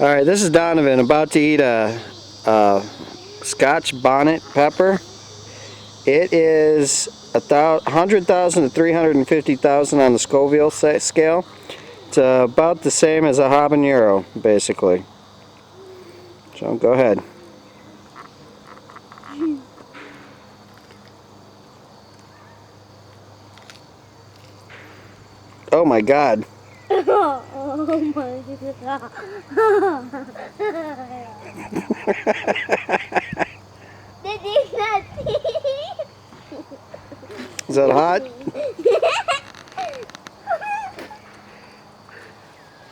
Alright, this is Donovan about to eat a Scotch Bonnet Pepper. It is 100,000 to 350,000 on the Scoville scale. It's about the same as a habanero, basically. So go ahead. Oh my God. Oh my God. Did you not see? Is that hot?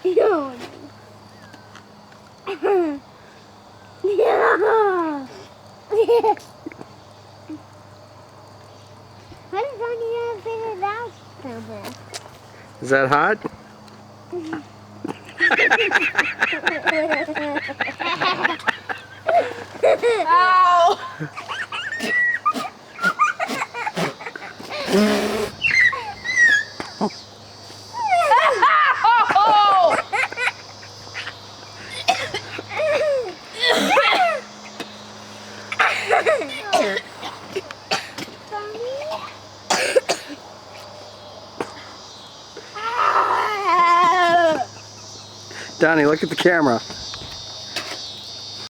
No. How did Donnie figure it out somewhere? Is that hot? Ow! Donnie, look at the camera.